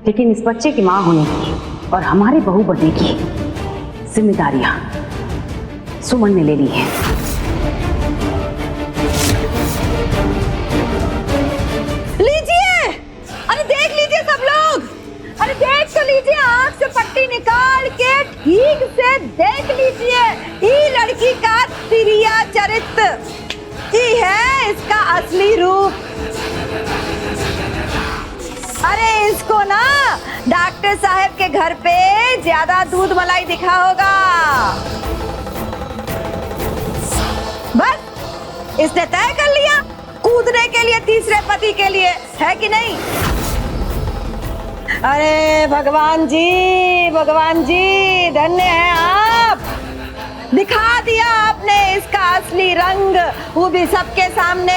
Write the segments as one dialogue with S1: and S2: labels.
S1: लेकिन इस बच्चे की माँ होने की और हमारे बहू बनने की जिम्मेदारियां सुमन ने ले ली है।
S2: लीजिए, अरे देख लीजिए सब लोग, अरे देख तो लीजिए, आंख से पट्टी निकाल के ठीक से देख लीजिए। ये लड़की का तिरिया चरित्र, ये है इसका असली रूप। अरे इसको ना डॉक्टर साहब के घर पे ज्यादा दूध मलाई दिखा होगा, बस इसने तय कर लिया कूदने के लिए तीसरे पति के लिए, है कि नहीं? अरे भगवान जी धन्य हैं आप, दिखा दिया आपने इसका असली रंग, वो भी सबके सामने।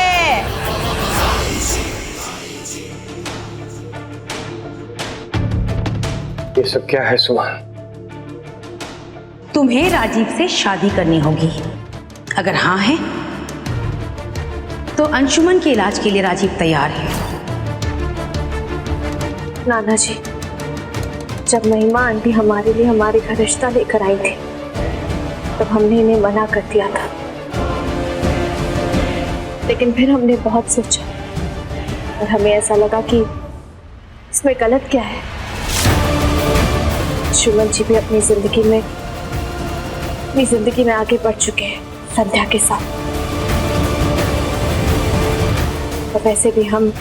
S3: ये सब क्या है सुमन?
S1: तुम्हें राजीव से शादी करनी होगी। अगर हाँ है तो अंशुमन के इलाज के लिए राजीव तैयार है।
S4: नाना जी, जब महिमा आंटी हमारे लिए हमारे घर रिश्ता लेकर आई थी तब हमने इन्हें मना कर दिया था, लेकिन फिर हमने बहुत सोचा और हमें ऐसा लगा कि इसमें गलत क्या है। सुमन जी भी अपनी जिंदगी में आगे बढ़ चुके हैं संध्या के साथ, और वैसे भी हम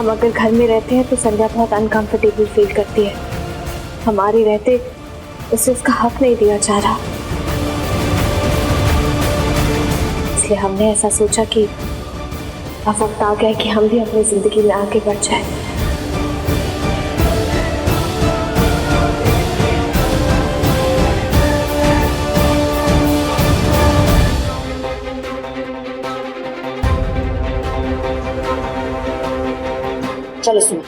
S4: अगर घर में रहते हैं तो संध्या बहुत अनकंफर्टेबल फील करती है। हमारे रहते उसे उसका हक नहीं दिया जा रहा, इसलिए हमने ऐसा सोचा कि अब वक्त आ गया कि हम भी अपनी जिंदगी में आगे बढ़ जाए।
S1: चलो सुनो,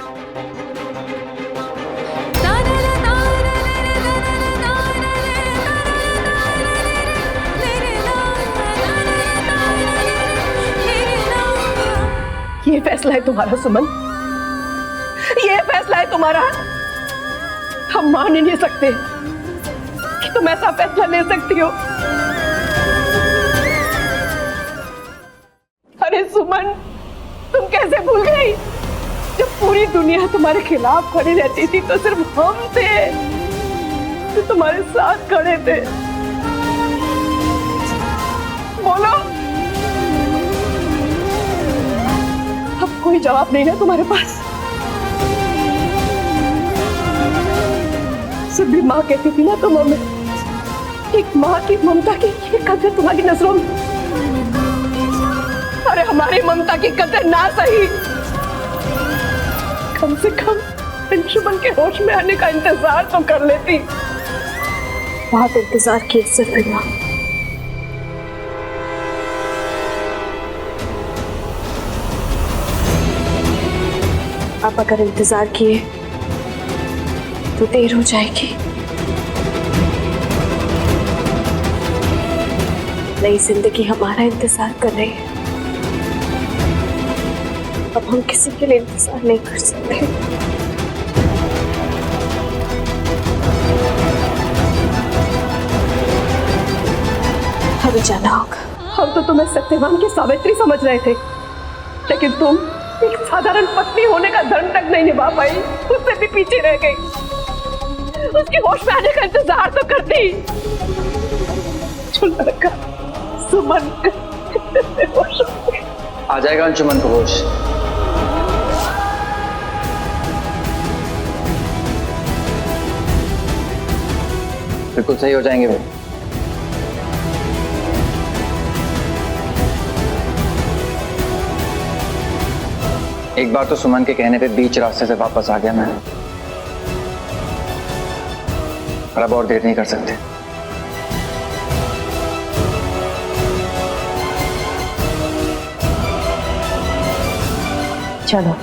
S5: ये फैसला है तुम्हारा सुमन, ये फैसला है तुम्हारा। हम मान ही नहीं सकते कि तुम ऐसा फैसला ले सकती हो। अरे सुमन, तुम कैसे भूल गई? जब पूरी दुनिया तुम्हारे खिलाफ खड़ी रहती थी तो सिर्फ हम थे जो तुम्हारे साथ खड़े थे। बोलो, अब कोई जवाब नहीं है तुम्हारे पास। सिर्फ भी माँ कहती थी ना तुम हमें, एक माँ की ममता की ये कदर तुम्हारी नजरों में। अरे हमारी ममता की कदर ना सही, कम से कम अंशुमन के होश में आने का इंतजार तो कर लेती।
S4: बहुत इंतजार किए सिर्फ माँ, अब अगर इंतजार किए तो देर हो जाएगी। नई जिंदगी हमारा इंतजार कर रही है, अब हम किसी के लिए इंतजार नहीं कर सकते। हमें जाना होगा।
S5: हम तो तुम्हें सत्यवान की सावित्री समझ रहे थे, लेकिन तुम एक साधारण पत्नी होने का धर्म तक नहीं निभा पाई, उससे भी पीछे रह गई। उसके होश में आने का इंतजार तो करती। जो लड़का सुमन
S3: आ जाएगा अंशुमन को होश। बिल्कुल सही हो जाएंगे वो। एक बार तो सुमन के कहने पे बीच रास्ते से वापस आ गया मैं, और अब और देर नहीं कर सकते।
S1: चलो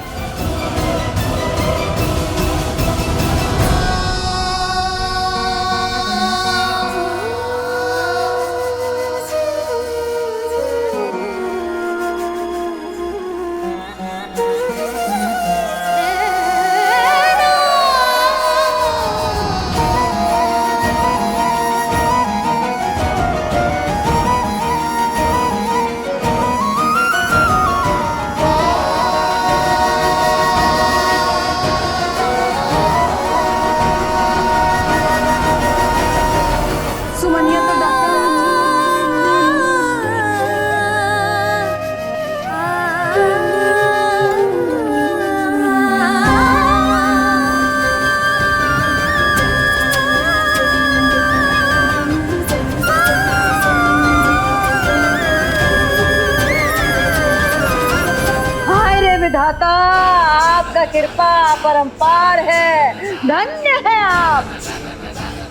S2: कृपा परंपार है। धन्य है आप।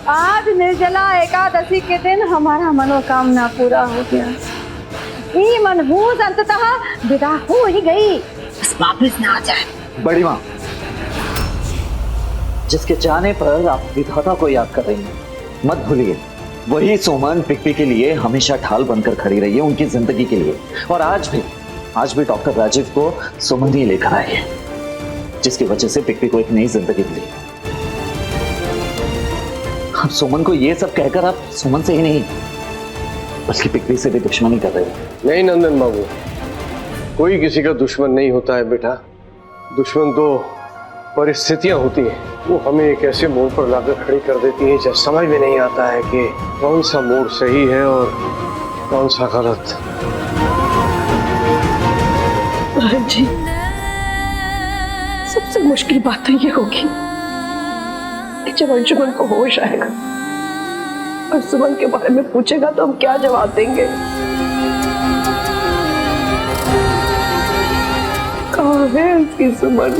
S2: आज निर्जला एकादशी के दिन हमारा मनोकामना पूरा हो गया। ये मनहूस अंततः विदा हो ही गई, बस वापस ना आ जाए।
S6: बड़ी माँ, जिसके जाने पर आप विधाता को याद कर रही हैं, मत भूलिए वही सुमन पिकपी के लिए हमेशा ढाल बनकर खड़ी रही है, उनकी जिंदगी के लिए। और आज भी डॉक्टर राजीव को सुमन ही लेकर आई है, जिसकी वजह से पिकपी को एक नई जिंदगी मिली। आप सुमन को ये सब कहकर आप सुमन से ही नहीं बल्कि पिकपी से भी दुश्मनी कर रहे हैं।
S7: नहीं नंदन बाबू, कोई किसी का दुश्मन नहीं होता है बेटा। दुश्मन तो परिस्थितियां होती हैं, वो हमें एक ऐसे मोड़ पर लाकर खड़ी कर देती हैं जब समझ में नहीं आता है कि कौन सा मोड़ सही है और कौन सा गलत।
S5: जी, सबसे मुश्किल बात तो ये होगी कि जब अंशुमन को होश आएगा और सुमन के बारे में पूछेगा तो हम क्या जवाब देंगे? कहाँ है उसकी सुमन?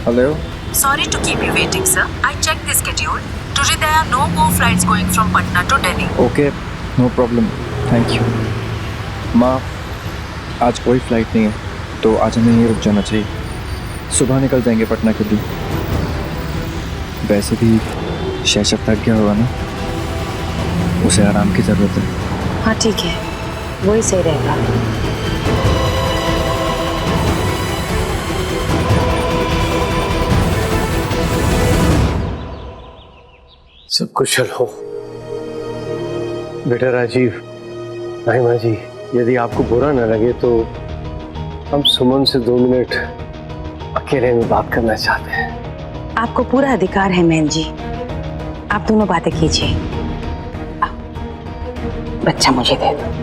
S3: Hello?
S8: Sorry to keep you waiting, sir. I checked the schedule. Today there are no more flights going from Patna to Delhi.
S3: Okay, no problem. Thank you. माँ, आज कोई फ्लाइट नहीं है, तो आज हमें यहीं रुक जाना चाहिए। सुबह निकल जाएंगे पटना के लिए। वैसे भी शैशव थक गया होगा ना, उसे आराम की ज़रूरत है।
S1: हाँ ठीक है, वही सही रहेगा।
S7: सब कुशल हो बेटा राजीव। महिमा जी, यदि आपको बुरा न लगे तो हम सुमन से 2 मिनट अकेले में बात करना चाहते हैं।
S1: आपको पूरा अधिकार है मैम जी, आप दोनों बातें कीजिए। बच्चा मुझे दे दो।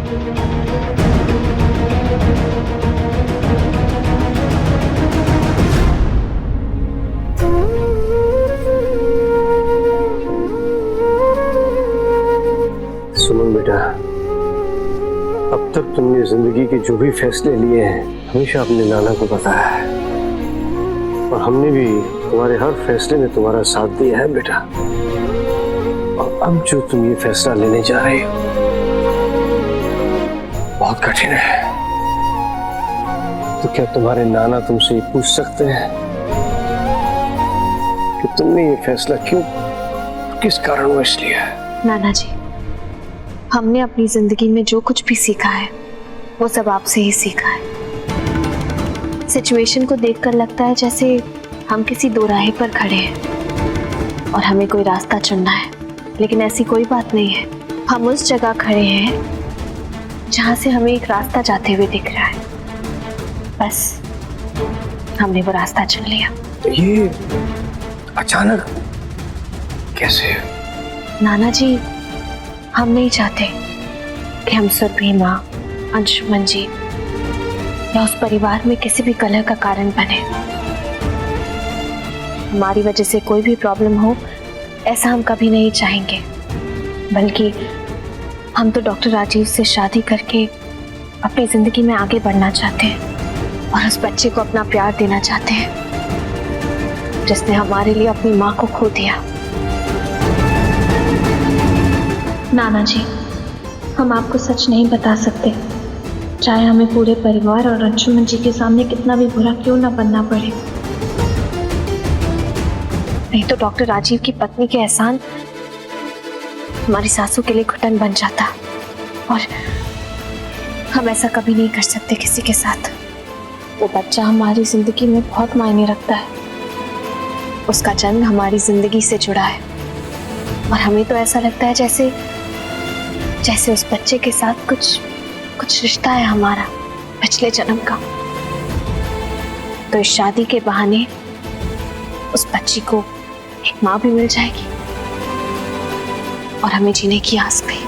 S7: सुमन बेटा, अब तक तुमने जिंदगी के जो भी फैसले लिए हैं हमेशा अपने नाना को बताया है, और हमने भी तुम्हारे हर फैसले में तुम्हारा साथ दिया है बेटा। और अब जो तुम ये फैसला लेने जा रहे हो बहुत कठिन है। तो क्या तुम्हारे नाना तुमसे ये पूछ सकते हैं कि तुमने ये फैसला क्यों, किस कारणवश लिया है?
S4: नाना जी, हमने अपनी जिंदगी में जो कुछ भी सीखा है वो सब आपसे ही सीखा है। सिचुएशन को देखकर लगता है जैसे हम किसी दोराहे पर खड़े हैं और हमें कोई रास्ता चुनना है, लेकिन ऐसी कोई बात नहीं है। हम उस जगह खड़े हैं जहां से हमें एक रास्ता जाते हुए दिख रहा है। बस हमने वो रास्ता चुन लिया।
S7: ये अचानक कैसे?
S4: नाना जी, हम नहीं चाहते कि हम सुरभि माँ, अंशुमन जी या उस परिवार में किसी भी कलह का कारण बने। हमारी वजह से कोई भी प्रॉब्लम हो, ऐसा हम कभी नहीं चाहेंगे। बल्कि हम तो डॉक्टर राजीव से शादी करके अपनी जिंदगी में आगे बढ़ना चाहते हैं और उस बच्चे को अपना प्यार देना चाहते हैं जिसने हमारे लिए अपनी माँ को खो दिया।
S9: नाना जी, हम आपको सच नहीं बता सकते, चाहे हमें पूरे परिवार और अंशुमन जी के सामने कितना भी बुरा क्यों ना बनना पड़े।
S4: नहीं तो डॉक्टर राजीव की पत्नी के एहसान हमारी सासू के लिए घुटन बन जाता, और हम ऐसा कभी नहीं कर सकते किसी के साथ। वो बच्चा हमारी जिंदगी में बहुत मायने रखता है, उसका जन्म हमारी जिंदगी से जुड़ा है, और हमें तो ऐसा लगता है जैसे उस बच्चे के साथ कुछ रिश्ता है हमारा पिछले जन्म का। तो इस शादी के बहाने उस बच्ची को एक माँ भी मिल जाएगी और हमें जीने की आस भी,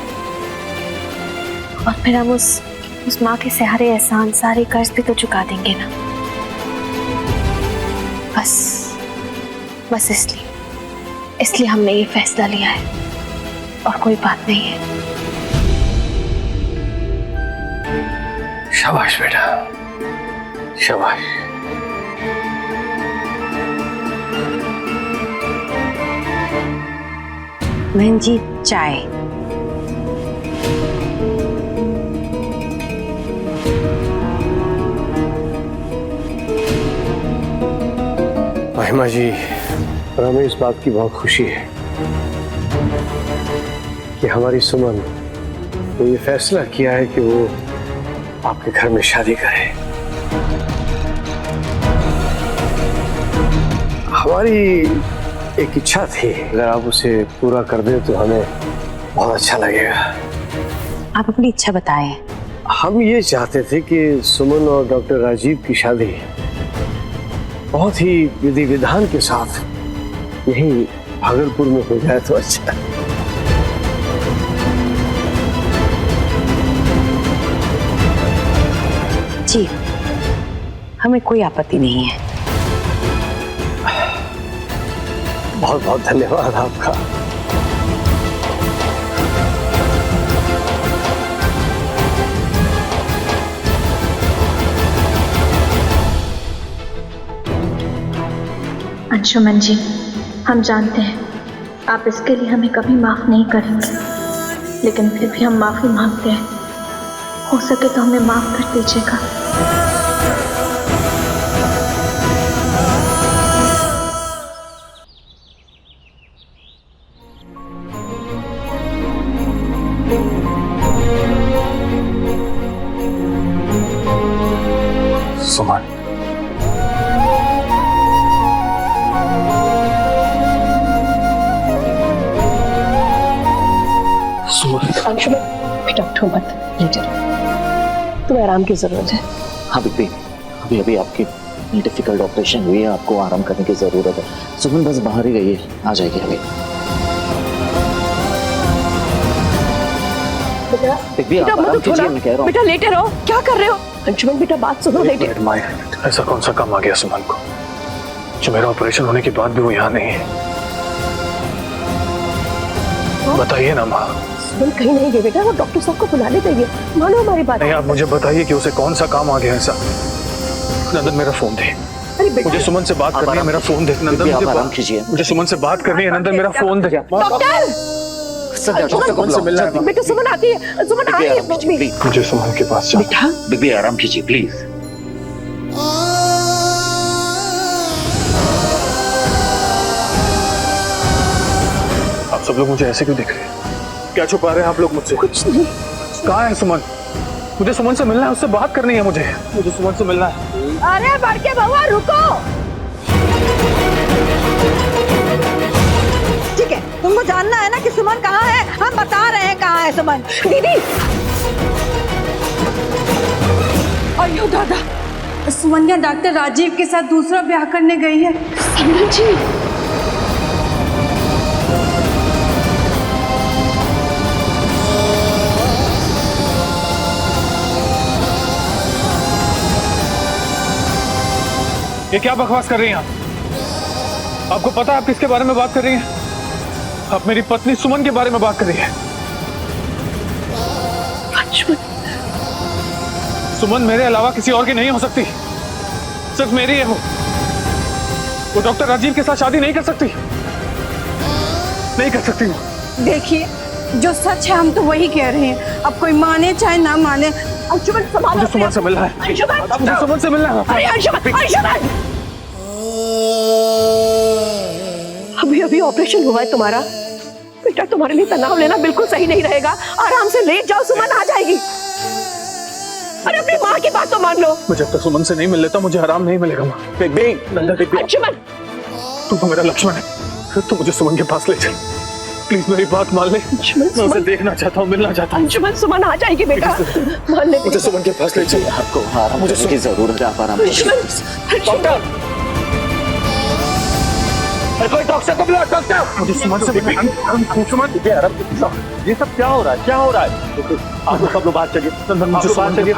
S4: और फिर हम उस माँ के सारे एहसान, सारे कर्ज भी तो चुका देंगे ना। बस बस इसलिए हमने ये फैसला लिया है और कोई बात नहीं है।
S7: शाबाश बेटा, शाबाश।
S1: बहन जी चाय।
S7: महिमा जी, और हमें इस बात की बहुत खुशी है कि हमारी सुमन ने ये फैसला किया है कि वो आपके घर में शादी करे। हमारी एक इच्छा थी, अगर आप उसे पूरा कर दें तो हमें बहुत अच्छा लगेगा।
S1: आप अपनी इच्छा बताएं।
S7: हम ये चाहते थे कि सुमन और डॉक्टर राजीव की शादी बहुत ही विधि विधान के साथ यहीं भागलपुर में हो जाए तो अच्छा।
S1: जी, हमें कोई आपत्ति नहीं है।
S7: बहुत बहुत धन्यवाद आपका।
S9: अंशुमन जी, हम जानते हैं आप इसके लिए हमें कभी माफ नहीं करेंगे, लेकिन फिर भी हम माफी मांगते हैं। हो सके तो हमें माफ कर दीजिएगा।
S7: सुमन,
S5: अंशुमन बेटा उठो मत, लेटे तुम्हें आराम की जरूरत है।
S6: हाँ बिग, अभी अभी आपकी डिफिकल्ट ऑपरेशन हुई है, आपको आराम करने की जरूरत है। सुमन बस बाहर ही गई है, आ जाएगी अभी। बिग आप आराम कीजिए, मैं कह रहा हूँ।
S5: बेटा लेटे रहो, क्या कर रहे हो? अंशुमन बेटा बात सुनो, लेटे।
S7: ऐसा कौन सा काम आ गया सुमन को जो मेरा ऑपरेशन होने के बाद भी वो यहाँ नहीं है? बताइए ना माँ।
S5: सुमन कहीं नहीं गए बेटा, वो डॉक्टर साहब को बुलाने गई है। मानो हमारी बात।
S7: नहीं, आप मुझे बताइए कि उसे कौन सा काम आ गया ऐसा। नंदन मेरा फोन दे।
S5: अरे बेटा,
S7: मुझे सुमन से बात करनी है, मेरा फोन दे। नंदन मुझे सुमन से बात करनी है। नंदन मेरा फोन दे।
S5: डॉक्टर
S7: सुमन से मिलना है।
S5: बेटा सुमन आती है, सुमन आ रही है।
S7: मुझे सुमन के पास जाना।
S5: बेटा
S6: बिग आराम कीजिए प्लीज।
S7: आप सब लोग मुझे ऐसे क्यों देख रहे हैं? क्या छुपा रहे हैं आप लोग मुझसे?
S5: कुछ नहीं।
S7: कहाँ है सुमन? मुझे सुमन से मिलना है, उससे बात करनी है मुझे सुमन से मिलना है।
S2: अरे बड़के बउआ रुको। ठीक है, तुमको जानना है ना कि सुमन कहाँ है? हम बता रहे हैं कहाँ है सुमन।
S5: दीदी, अयो दादा,
S10: सुमन डॉक्टर राजीव के साथ दूसरा ब्याह करने गई है।
S5: सुमन जी,
S7: ये क्या बकवास कर रही हैं आप? आपको पता है आप किसके बारे में बात कर रही हैं? आप मेरी पत्नी सुमन के बारे में बात कर रही हैं। सुमन मेरे अलावा किसी और की नहीं हो सकती, सिर्फ मेरी है। वो डॉक्टर राजीव के साथ शादी नहीं कर सकती, नहीं कर सकती वो।
S10: देखिए, जो सच है हम तो वही कह रहे हैं, अब कोई माने चाहे ना माने।
S5: अंशुमन संभालो।
S7: मुझे सुमन से मिलना है। मुझे सुमन से मिलना है।
S5: अरे अंशुमन, अंशुमन, अभी अभी ऑपरेशन हुआ है तुम्हारा। बेटा तुम्हारे लिए तनाव लेना बिल्कुल सही नहीं रहेगा। आराम से लेट जाओ, सुमन आ जाएगी। अरे अपनी माँ की बात तो मान लो।
S7: मैं जब तक सुमन से नहीं मिल लेता मुझे आराम नहीं मिलेगा माँ।
S5: अंशुमन,
S7: तू तो मेरा लक्ष्मण है, तू मुझे सुमन के पास ले चल प्लीज। मेरी बात मान ले। मैं उसे देखना चाहता हूँ, मिलना चाहता हूँ।
S5: अंशुमन, सुमन आ जाएगी बेटा, मान ले।
S7: मुझे सुमन के पास ले चल।
S6: आपको आराम करने की जरूरत है, आप आराम कीजिए।
S7: डॉक्टर, कोई डॉक्टर को बुलाओ। डॉक्टर, मुझे सुमन से सुमन,
S11: ये सब क्या हो रहा है? क्या हो रहा है? आप सब लोग बाहर चलिए।
S7: नंदन, मुझे बाहर चलिए।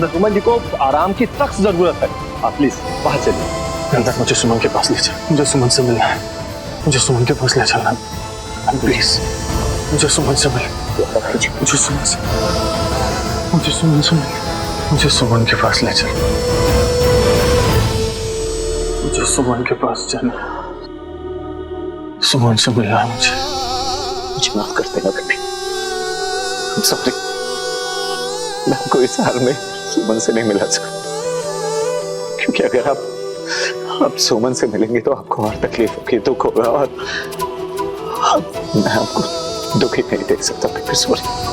S11: सुमन जी को आराम की सख्त जरूरत है, आप प्लीज बाहर चलिए।
S7: नंदन मुझे सुमन के पास ले चल, मुझे सुमन से मिलना है, मुझे सुमन के पास ले चलना प्लीज, मुझे सुमन से मिल, मुझे सुमन से, मुझे सुमन से मिल, मुझे सुमन के पास ले चल, मुझे सुमन के पास जाना, सुमन से मिलना है
S6: मुझे माफ कर देना बेबी, सॉरी, मैं आपको इस हाल में सुमन से नहीं मिला सकता, क्योंकि अगर आप सुमन से मिलेंगे तो आपको और तकलीफ होगी, दुख होगा, और मैं आपको दुखी नहीं देख सकता बेबी, सॉरी।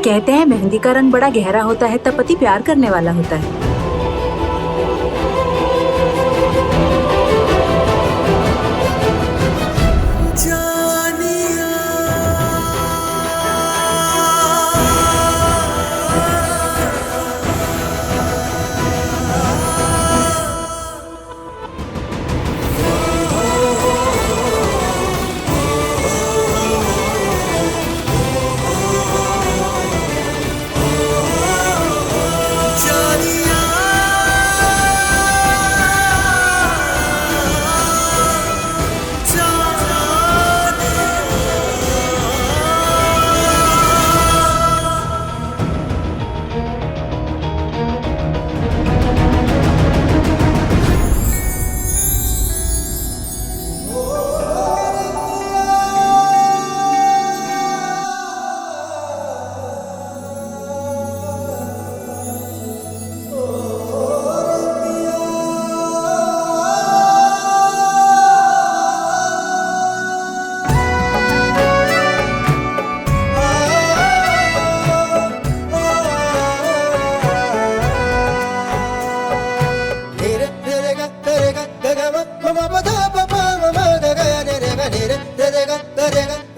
S8: कहते हैं मेहंदी का रंग बड़ा गहरा होता है तब पति प्यार करने वाला होता है।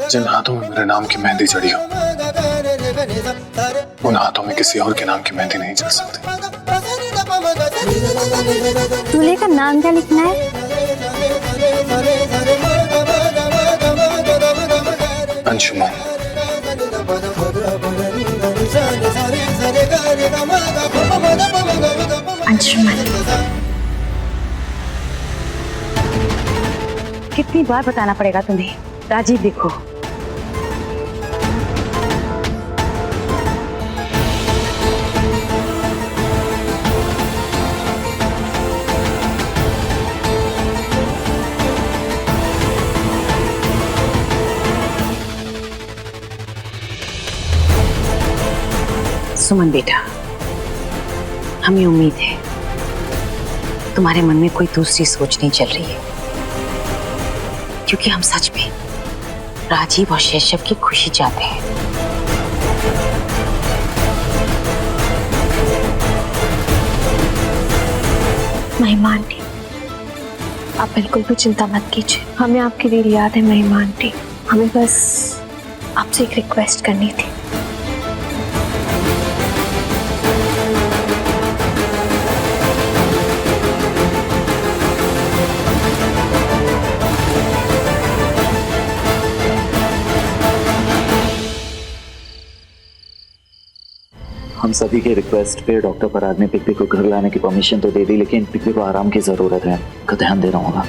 S7: जिन हाथों में मेरे नाम की मेहंदी चढ़ी हो, उन हाथों में किसी और के नाम की मेहंदी नहीं चढ़ सकती।
S9: दूल्हे का नाम क्या लिखना है?
S7: अंशुमन।
S9: अंशुमन।
S1: कितनी बार बताना पड़ेगा तुम्हें? राजीव देखो, सुमन बेटा, हमें उम्मीद है तुम्हारे मन में कोई दूसरी सोच नहीं चल रही है, क्योंकि हम सच में राजीव और शैशव की खुशी चाहते हैं।
S4: महिमा आंटी, आप बिल्कुल भी चिंता मत कीजिए, हमें आपकी दिल याद है महिमा आंटी। हमें बस आपसे एक रिक्वेस्ट करनी थी।
S6: हम सभी के रिक्वेस्ट पे डॉक्टर पराग ने पिकपिक को घर लाने की परमिशन तो दे दी, लेकिन पिकपिक को आराम की जरूरत है, का ध्यान देना होगा।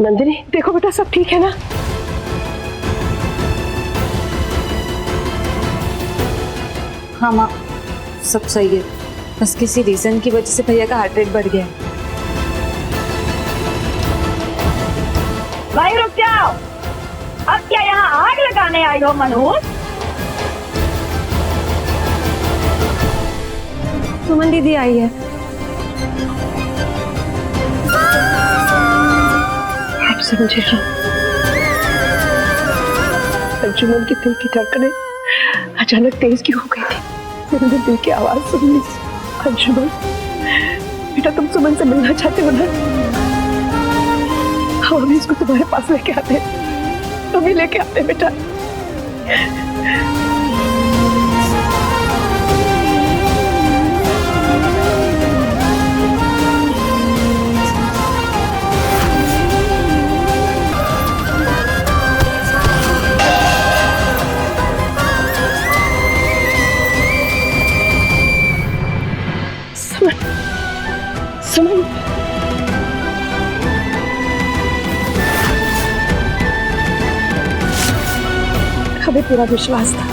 S5: नंदिनी देखो बेटा, सब ठीक है ना?
S2: हाँ माँ, सब सही है, बस किसी रीजन की वजह से भैया का हार्ट रेट बढ़ गया है।
S10: भाई रुक जाओ, अब क्या यहाँ आग लगाने आई हो मनोज?
S2: सुमन दीदी आई है।
S5: अंशुमन की दिल की धड़कनें अचानक तेज क्यों हो गई थी? मेरे दिल की आवाज सुनी। अंशुमन बेटा, तुम सुमन से मिलना चाहते हो ना? हम अभी इसको तुम्हारे पास लेके आते, तुम ही लेके आते बेटा। सुमन, हमें पूरा विश्वास था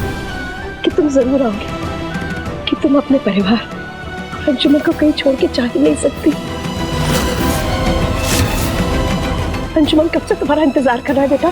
S5: कि तुम जरूर आओगे, कि तुम अपने परिवार अंजुमन को कहीं छोड़ के जा ही नहीं सकती। अंजुमन कब से तुम्हारा इंतजार कर रहा है बेटा।